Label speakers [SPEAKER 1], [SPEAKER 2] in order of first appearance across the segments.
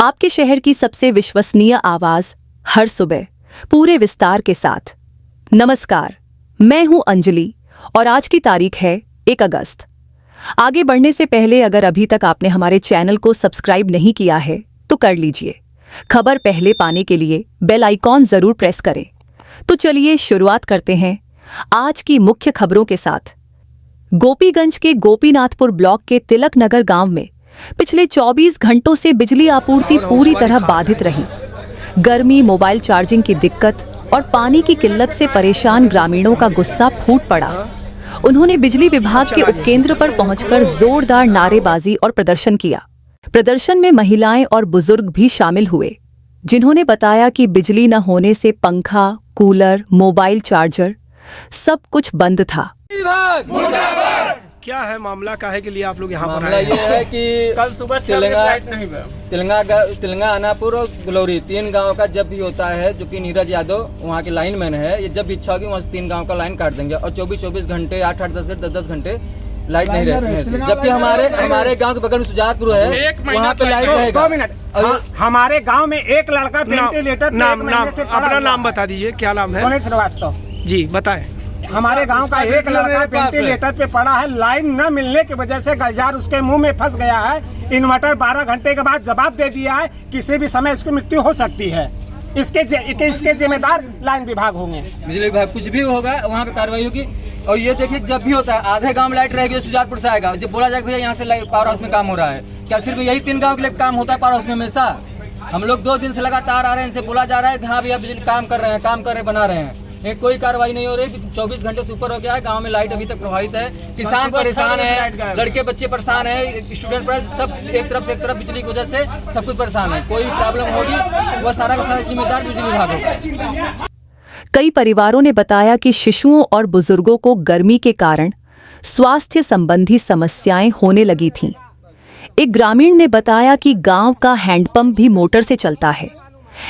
[SPEAKER 1] आपके शहर की सबसे विश्वसनीय आवाज हर सुबह पूरे विस्तार के साथ। नमस्कार, मैं हूं अंजलि और आज की तारीख है 1 अगस्त। आगे बढ़ने से पहले अगर अभी तक आपने हमारे चैनल को सब्सक्राइब नहीं किया है तो कर लीजिए। खबर पहले पाने के लिए बेल आइकॉन जरूर प्रेस करें। तो चलिए शुरुआत करते हैं आज की मुख्य खबरों के साथ। गोपीगंज के गोपीनाथपुर ब्लॉक के तिलक नगर गांव में पिछले 24 घंटों से बिजली आपूर्ति पूरी तरह बाधित रही। गर्मी, मोबाइल चार्जिंग की दिक्कत और पानी की किल्लत से परेशान ग्रामीणों का गुस्सा फूट पड़ा। उन्होंने बिजली विभाग के उपकेंद्र पर पहुंचकर जोरदार नारेबाजी और प्रदर्शन किया। प्रदर्शन में महिलाएं और बुजुर्ग भी शामिल हुए, जिन्होंने बताया कि बिजली न होने से पंखा, कूलर, मोबाइल चार्जर सब कुछ बंद था।
[SPEAKER 2] क्या है मामला, काहे के लिए आप लोग यहाँ पर
[SPEAKER 3] मामला
[SPEAKER 2] आए?
[SPEAKER 3] ये है कि
[SPEAKER 2] कल सुबह
[SPEAKER 3] तिलंगा अनापुर और गलौरी 3 गांव का जब भी होता है, जो कि नीरज यादव वहाँ के लाइनमैन है, ये जब भी इच्छा होगी वहाँ से 3 गांव का लाइन काट देंगे और 24-24 घंटे 8-8, 10-10 घंटे लाइट नहीं रहती। जबकि हमारे गांव के बगल में सुजातपुर है, वहाँ पे लाइट रहेगा।
[SPEAKER 2] 2 मिनट। हमारे गांव में एक लड़का वेंटिलेटर अपना नाम बता दीजिए, क्या नाम है?
[SPEAKER 4] श्रीवास्तव
[SPEAKER 2] जी बताएं।
[SPEAKER 4] हमारे गांव का एक लड़का वेंटिलेटर पे पड़ा है। लाइन न मिलने की वजह से गलजार उसके मुंह में फंस गया है। इन्वर्टर 12 घंटे के बाद जवाब दे दिया है, किसी भी समय इसकी मृत्यु हो सकती है। इसके जिम्मेदार लाइन विभाग होंगे,
[SPEAKER 3] बिजली विभाग। कुछ भी होगा वहाँ पे कार्रवाई होगी। और ये देखिए, जब भी होता है आधे गांव में लाइट रहेगी, सुजातपुर से आएगा। जब बोला जाएगा भैया यहाँ से पावर हाउस में काम हो रहा है, क्या सिर्फ यही 3 गाँव के लिए काम होता है पावर हाउस में हमेशा? हम लोग 2 दिन से लगातार आ रहे हैं, इनसे बोला जा रहा है कि हाँ भैया बिजली काम कर रहे हैं, बना रहे हैं, कोई कार्रवाई नहीं हो रही। 24 घंटे से ऊपर हो गया है, गांव में लाइट अभी तक प्रभावित है। किसान परेशान है, लड़के बच्चे परेशान है, स्टूडेंट पर सब एक तरफ से एक तरफ बिजली की वजह से सब कुछ परेशान है। कोई भी प्रॉब्लम होगी वह सारा का सारा जिम्मेदार बिजली विभाग होगा।
[SPEAKER 1] कई परिवारों ने बताया कि शिशुओं और बुजुर्गों को गर्मी के कारण स्वास्थ्य संबंधी समस्याएं होने लगी थीं। एक ग्रामीण ने बताया कि गांव का हैंडपंप भी मोटर से चलता है।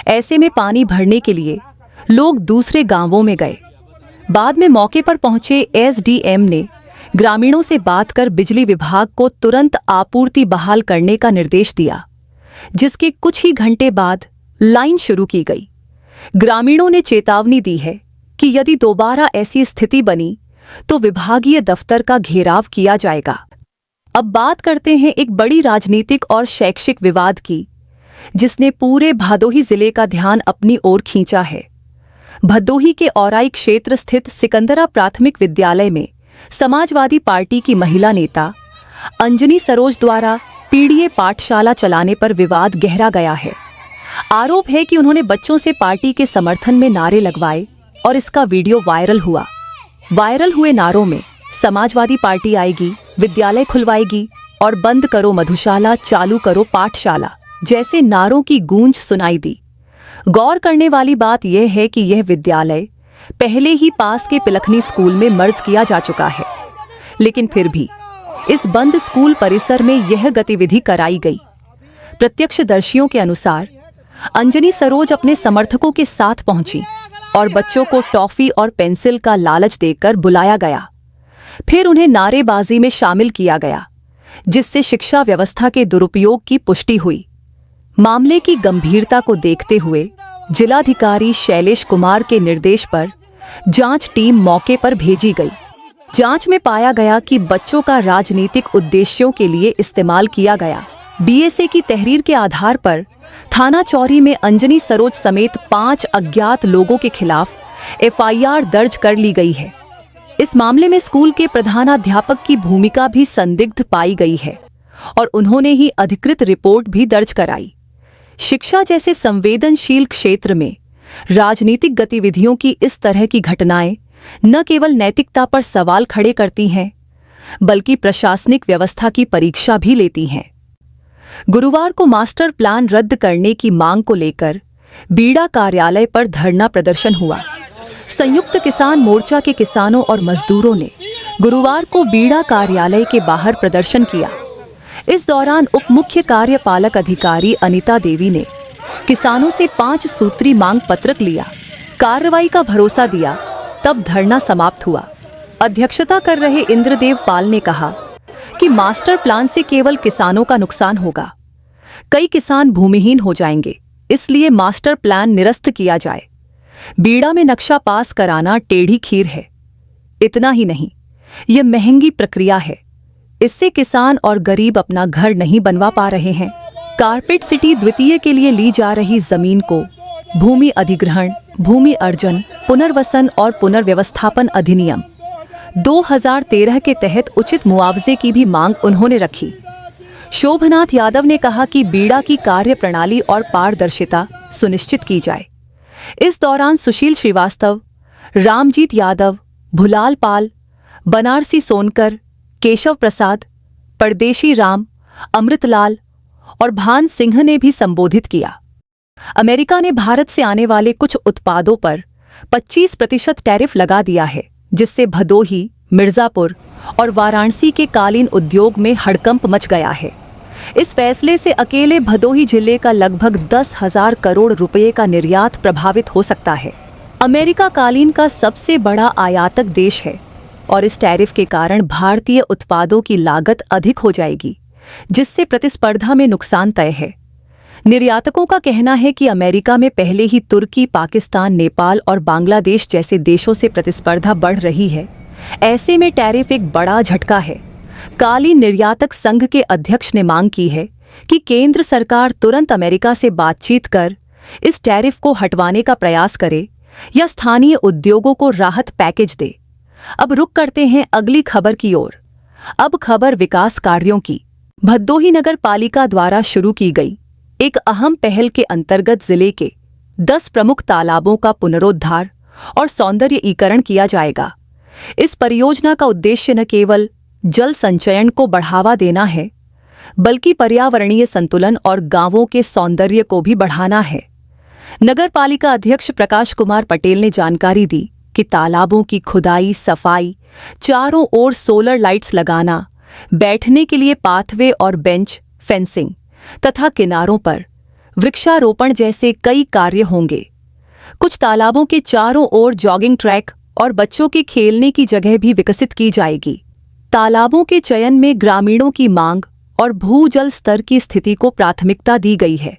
[SPEAKER 1] ऐसे में पानी भरने के लिए लोग दूसरे गांवों में गए। बाद में मौके पर पहुंचे एसडीएम ने ग्रामीणों से बात कर बिजली विभाग को तुरंत आपूर्ति बहाल करने का निर्देश दिया, जिसके कुछ ही घंटे बाद लाइन शुरू की गई। ग्रामीणों ने चेतावनी दी है कि यदि दोबारा ऐसी स्थिति बनी तो विभागीय दफ्तर का घेराव किया जाएगा। अब बात करते हैं एक बड़ी राजनीतिक और शैक्षिक विवाद की, जिसने पूरे भदोही जिले का ध्यान अपनी ओर खींचा है। भदोही के औराई क्षेत्र स्थित सिकंदरा प्राथमिक विद्यालय में समाजवादी पार्टी की महिला नेता अंजनी सरोज द्वारा पीडीए पाठशाला चलाने पर विवाद गहरा गया है। आरोप है कि उन्होंने बच्चों से पार्टी के समर्थन में नारे लगवाए और इसका वीडियो वायरल हुआ। वायरल हुए नारों में समाजवादी पार्टी आएगी, विद्यालय खुलवाएगी और बंद करो मधुशाला, चालू करो पाठशाला जैसे नारों की गूंज सुनाई दी। गौर करने वाली बात यह है कि यह विद्यालय पहले ही पास के पिलखनी स्कूल में मर्ज किया जा चुका है, लेकिन फिर भी इस बंद स्कूल परिसर में यह गतिविधि कराई गई। प्रत्यक्षदर्शियों के अनुसार अंजनी सरोज अपने समर्थकों के साथ पहुंची और बच्चों को टॉफी और पेंसिल का लालच देकर बुलाया गया। फिर उन्हें नारेबाजी में शामिल किया गया, जिससे शिक्षा व्यवस्था के दुरुपयोग की पुष्टि हुई। मामले की गंभीरता को देखते हुए जिलाधिकारी शैलेश कुमार के निर्देश पर जांच टीम मौके पर भेजी गई। जांच में पाया गया कि बच्चों का राजनीतिक उद्देश्यों के लिए इस्तेमाल किया गया। बीएसए की तहरीर के आधार पर थाना चौरी में अंजनी सरोज समेत 5 अज्ञात लोगों के खिलाफ एफआईआर दर्ज कर ली गई है। इस मामले में स्कूल के प्रधानाध्यापक की भूमिका भी संदिग्ध पाई गई है और उन्होंने ही अधिकृत रिपोर्ट भी दर्ज कराई। शिक्षा जैसे संवेदनशील क्षेत्र में राजनीतिक गतिविधियों की इस तरह की घटनाएं न केवल नैतिकता पर सवाल खड़े करती हैं, बल्कि प्रशासनिक व्यवस्था की परीक्षा भी लेती हैं। गुरुवार को मास्टर प्लान रद्द करने की मांग को लेकर बीड़ा कार्यालय पर धरना प्रदर्शन हुआ। संयुक्त किसान मोर्चा के किसानों और मजदूरों ने गुरुवार को बीड़ा कार्यालय के बाहर प्रदर्शन किया। इस दौरान उप मुख्य कार्यपालक अधिकारी अनिता देवी ने किसानों से 5 सूत्री मांग पत्रक लिया, कार्रवाई का भरोसा दिया, तब धरना समाप्त हुआ। अध्यक्षता कर रहे इंद्रदेव पाल ने कहा कि मास्टर प्लान से केवल किसानों का नुकसान होगा। कई किसान भूमिहीन हो जाएंगे, इसलिए मास्टर प्लान निरस्त किया जाए। बीड़ा में नक्शा पास कराना टेढ़ी खीर है। इतना ही नहीं, यह महंगी प्रक्रिया है। इससे किसान और गरीब अपना घर नहीं बनवा पा रहे हैं। कारपेट सिटी द्वितीय के लिए ली जा रही जमीन को भूमि अधिग्रहण, भूमि अर्जन, पुनर्वसन और पुनर्व्यवस्थापन अधिनियम 2013 के तहत उचित मुआवजे की भी मांग उन्होंने रखी। शोभनाथ यादव ने कहा कि बीड़ा की कार्य प्रणाली और पारदर्शिता सुनिश्चित की जाए। इस दौरान सुशील श्रीवास्तव, रामजीत यादव, भुलाल पाल, बनारसी सोनकर, केशव प्रसाद, परदेशी राम, अमृतलाल और भान सिंह ने भी संबोधित किया। अमेरिका ने भारत से आने वाले कुछ उत्पादों पर 25% टैरिफ लगा दिया है, जिससे भदोही, मिर्जापुर और वाराणसी के कालीन उद्योग में हड़कंप मच गया है। इस फैसले से अकेले भदोही जिले का लगभग 10,000 करोड़ रुपए का निर्यात प्रभावित हो सकता है। अमेरिका कालीन का सबसे बड़ा आयातक देश है और इस टैरिफ के कारण भारतीय उत्पादों की लागत अधिक हो जाएगी, जिससे प्रतिस्पर्धा में नुकसान तय है। निर्यातकों का कहना है कि अमेरिका में पहले ही तुर्की, पाकिस्तान, नेपाल और बांग्लादेश जैसे देशों से प्रतिस्पर्धा बढ़ रही है। ऐसे में टैरिफ एक बड़ा झटका है। कालीन निर्यातक संघ के अध्यक्ष ने मांग की है कि केंद्र सरकार तुरंत अमेरिका से बातचीत कर इस टैरिफ को हटवाने का प्रयास करे या स्थानीय उद्योगों को राहत पैकेज दे। अब रुक करते हैं अगली खबर की ओर। अब खबर विकास कार्यों की। भदोही नगर पालिका द्वारा शुरू की गई एक अहम पहल के अंतर्गत जिले के 10 प्रमुख तालाबों का पुनरोद्धार और सौंदर्यीकरण किया जाएगा। इस परियोजना का उद्देश्य न केवल जल संचयन को बढ़ावा देना है, बल्कि पर्यावरणीय संतुलन और गांवों के सौंदर्य को भी बढ़ाना है। नगर पालिका अध्यक्ष प्रकाश कुमार पटेल ने जानकारी दी कि तालाबों की खुदाई, सफाई, चारों ओर सोलर लाइट्स लगाना, बैठने के लिए पाथवे और बेंच, फेंसिंग तथा किनारों पर वृक्षारोपण जैसे कई कार्य होंगे। कुछ तालाबों के चारों ओर जॉगिंग ट्रैक और बच्चों के खेलने की जगह भी विकसित की जाएगी। तालाबों के चयन में ग्रामीणों की मांग और भूजल स्तर की स्थिति को प्राथमिकता दी गई है।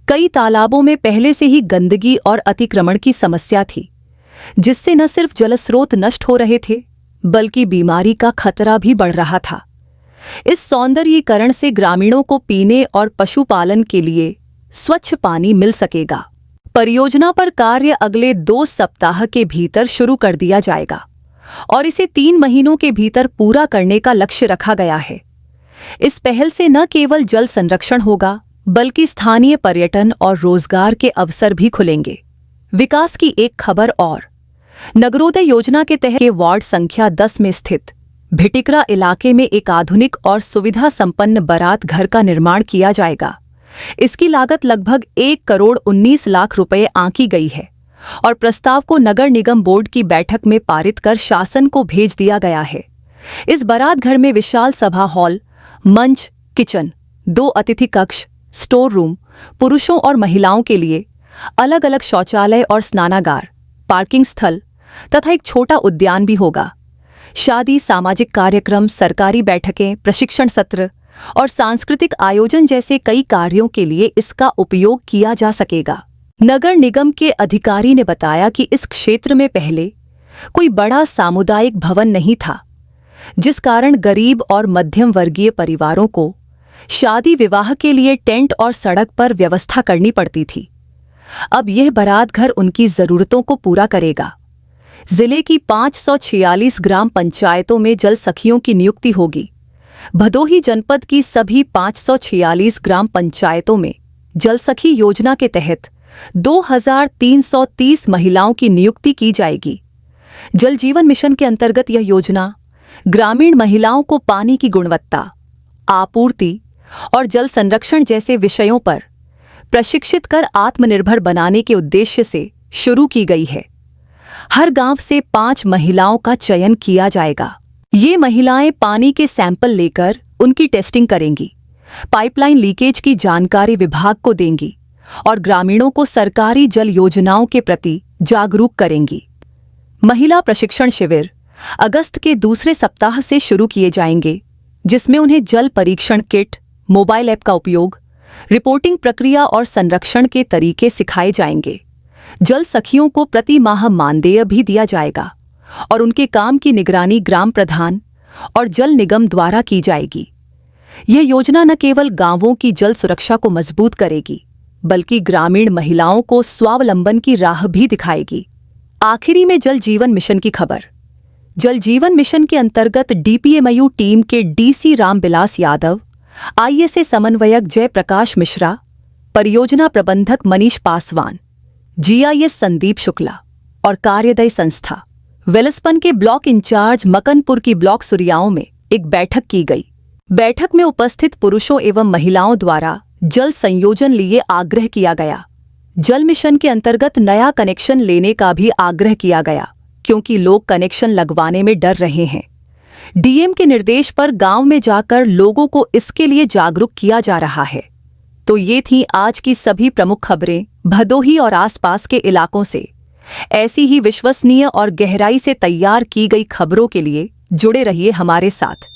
[SPEAKER 1] कई तालाबों में पहले से ही गंदगी और अतिक्रमण की समस्या थी, जिससे न सिर्फ जलस्रोत नष्ट हो रहे थे, बल्कि बीमारी का खतरा भी बढ़ रहा था। इस सौंदर्यीकरण से ग्रामीणों को पीने और पशुपालन के लिए स्वच्छ पानी मिल सकेगा। परियोजना पर कार्य अगले 2 सप्ताह के भीतर शुरू कर दिया जाएगा और इसे 3 महीनों के भीतर पूरा करने का लक्ष्य रखा गया है। इस पहल से न केवल जल संरक्षण होगा, बल्कि स्थानीय पर्यटन और रोजगार के अवसर भी खुलेंगे। विकास की एक खबर और। नगरोदय योजना के तहत वार्ड संख्या 10 में स्थित भिटिकरा इलाके में एक आधुनिक और सुविधा संपन्न बारात घर का निर्माण किया जाएगा। इसकी लागत लगभग 1,19 लाख रुपए आंकी गई है और प्रस्ताव को नगर निगम बोर्ड की बैठक में पारित कर शासन को भेज दिया गया है। इस बारात घर में विशाल सभा हॉल, मंच, किचन, 2 अतिथि कक्ष, स्टोर रूम, पुरुषों और महिलाओं के लिए अलग अलग शौचालय और स्नानागार, पार्किंग स्थल तथा एक छोटा उद्यान भी होगा। शादी, सामाजिक कार्यक्रम, सरकारी बैठकें, प्रशिक्षण सत्र और सांस्कृतिक आयोजन जैसे कई कार्यों के लिए इसका उपयोग किया जा सकेगा। नगर निगम के अधिकारी ने बताया कि इस क्षेत्र में पहले कोई बड़ा सामुदायिक भवन नहीं था, जिस कारण गरीब और मध्यम वर्गीय परिवारों को शादी विवाह के लिए टेंट और सड़क पर व्यवस्था करनी पड़ती थी। अब यह बारात घर उनकी जरूरतों को पूरा करेगा। जिले की 546 ग्राम पंचायतों में जल सखियों की नियुक्ति होगी। भदोही जनपद की सभी 546 ग्राम पंचायतों में जल सखी योजना के तहत 2330 महिलाओं की नियुक्ति की जाएगी। जल जीवन मिशन के अंतर्गत यह योजना ग्रामीण महिलाओं को पानी की गुणवत्ता, आपूर्ति और जल संरक्षण जैसे विषयों पर प्रशिक्षित कर आत्मनिर्भर बनाने के उद्देश्य से शुरू की गई है। हर गांव से 5 महिलाओं का चयन किया जाएगा। ये महिलाएं पानी के सैंपल लेकर उनकी टेस्टिंग करेंगी, पाइपलाइन लीकेज की जानकारी विभाग को देंगी और ग्रामीणों को सरकारी जल योजनाओं के प्रति जागरूक करेंगी। महिला प्रशिक्षण शिविर अगस्त के दूसरे सप्ताह से शुरू किए जाएंगे, जिसमें उन्हें जल परीक्षण किट, मोबाइल ऐप का उपयोग, रिपोर्टिंग प्रक्रिया और संरक्षण के तरीके सिखाए जाएंगे। जल सखियों को प्रति माह मानदेय भी दिया जाएगा और उनके काम की निगरानी ग्राम प्रधान और जल निगम द्वारा की जाएगी। यह योजना न केवल गांवों की जल सुरक्षा को मजबूत करेगी, बल्कि ग्रामीण महिलाओं को स्वावलंबन की राह भी दिखाएगी। आखिरी में जल जीवन मिशन की खबर। जल जीवन मिशन के अंतर्गत डीपीएमयू टीम के डीसी रामबिलास यादव, आईएसए समन्वयक जयप्रकाश मिश्रा, परियोजना प्रबंधक मनीष पासवान, जीआईएस संदीप शुक्ला और कार्यदायी संस्था वेलस्पन के ब्लॉक इंचार्ज मकनपुर की ब्लॉक सुरियाओं में एक बैठक की गई। बैठक में उपस्थित पुरुषों एवं महिलाओं द्वारा जल संयोजन लिए आग्रह किया गया। जल मिशन के अंतर्गत नया कनेक्शन लेने का भी आग्रह किया गया, क्योंकि लोग कनेक्शन लगवाने में डर रहे हैं। डीएम के निर्देश पर गांव में जाकर लोगों को इसके लिए जागरूक किया जा रहा है। तो ये थी आज की सभी प्रमुख खबरें भदोही और आसपास के इलाकों से। ऐसी ही विश्वसनीय और गहराई से तैयार की गई खबरों के लिए जुड़े रहिए हमारे साथ।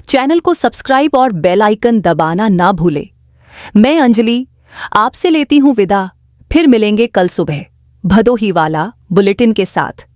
[SPEAKER 1] चैनल को सब्सक्राइब और बेल आइकन दबाना ना भूलें। मैं अंजलि आपसे लेती हूं विदा। फिर मिलेंगे कल सुबह भदोही वाला बुलेटिन के साथ।